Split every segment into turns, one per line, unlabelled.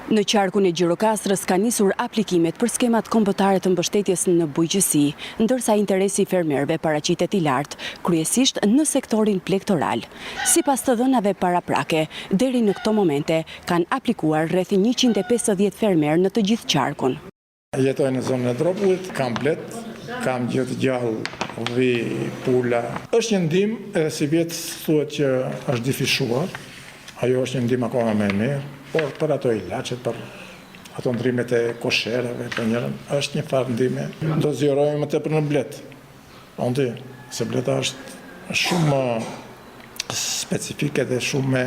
Në qarkun e Gjirokastrës ka nisur aplikimet për skemat kombëtare të mbështetjes në bujqësi, ndërsa interesi i fermerëve paraqitet i lartë, kryesisht në sektorin plektoral. Sipas të dhënave paraprake, deri në këto momente kanë aplikuar rreth 150 fermerë në të gjithë qarkun.
Jetoj në zonën e Dropullit, kam blet, kam gjithë gjallë vi pula. Është një ndihmë edhe si vjetë thuhet që është difishuar, ajo është një ndihmë akoma më e mirë. Por për ato ilaçet, për ato ndrimet e koshereve, për njërën, është një farë ndime. Do zgjerojmë më tepër në blet. Ondi, se bleta është shumë specifike dhe shumë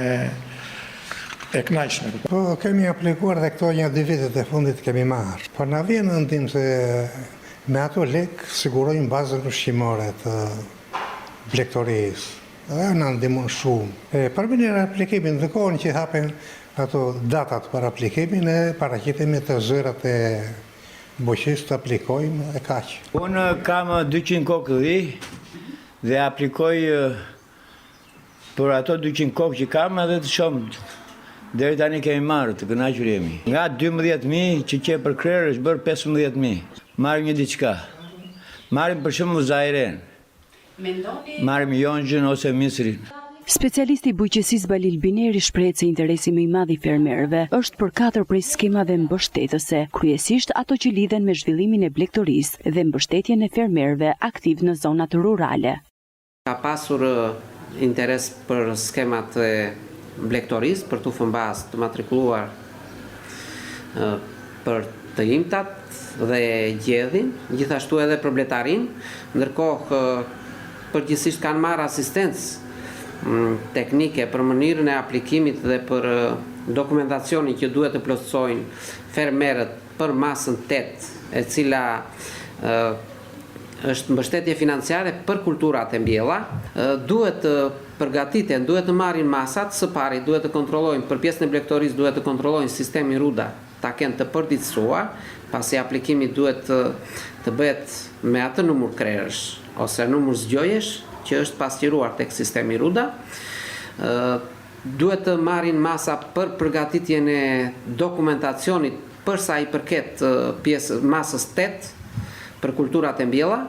e kënaqshme.
Po, kemi aplikuar dhe këto 1-2 vitet e fundit kemi marrë. Por na vjen në ndim se me ato lek sigurojmë bazën ushqimore të blektorisë. Dhe në ndimon shumë. Përmenir aplikimin në kohën që hapen ato datat për aplikimin e paraqitemi të zërat e bujqësisë të aplikojmë e kaq.
Unë kam 200 kokë dhe aplikoj për ato 200 kokë që kam edhe të shumë. Deri tani kemi marrë, të kënaqur jemi. Nga 12.000 që ke për krerë është bërë 15.000. Marrim një diçka. Marrim për shembull zajren. Marrim jonxhin ose misrin.
Specialisti i bujqësisë Balil Bineri shprehet se interesi më i madh i fermerëve është për 4 prej skemave mbështetëse, kryesisht ato që lidhen me zhvillimin e blegtorisë dhe mbështetjen e fermerëve aktiv në zonat rurale.
Ka pasur interes për skemat e blegtorisë, për tu fëmbas të matrikuluar për të imtat dhe gjedhin, gjithashtu edhe për bletarin, ndërkohë përgjithsisht kanë marrë asistencë teknike për mënyrën e aplikimit dhe për dokumentacionin që duhet të plotësojnë fermerët për masën 8, e cila është mbështetje financiare për kulturat e mbjella. Duhet të përgatiten, duhet të marrin masat, së pari duhet të kontrollojnë, për pjesën e blegtorisë duhet të kontrollojnë sistemin ruda, ta kenë të përditësuar, pasi aplikimi duhet të bëhet me atë numër krerësh ose numër zgjojesh, që është pasqyruar tek sistemi ruda. Duhet të marrin masa për përgatitjen e dokumentacionit për sa i përket pjesë masës 8 për kulturat e mbjella.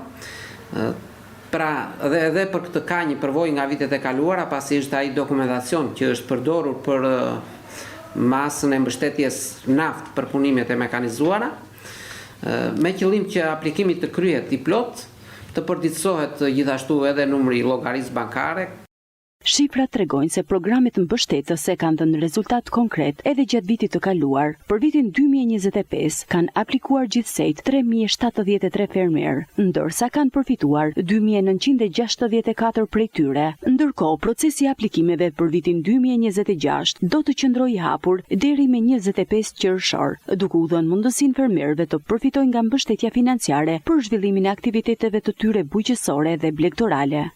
Pra, edhe për këtë ka një përvojë nga vitet e kaluara, pasi është ai dokumentacion që është përdorur për masën e mbështetjes naft për punimet e mekanizuara, me qëllim që aplikimi të kryhet i plot, të përditësohet gjithashtu edhe numri i llogarisë bankare.
Shifrat tregojnë se programet mbështetëse kanë dhënë rezultat konkret edhe gjatë vitit të kaluar. Për vitin 2025 kanë aplikuar gjithsejt 3.073 fermerë, ndërsa kanë përfituar 2.964 prej tyre. Ndërkohë, procesi i aplikimeve për vitin 2026 do të qëndrojë i hapur deri me 25 qershor, duke u dhënë mundësinë fermerëve të përfitojnë nga mbështetja financiare për zhvillimin e aktiviteteve të tyre bujqësore dhe blegtorale.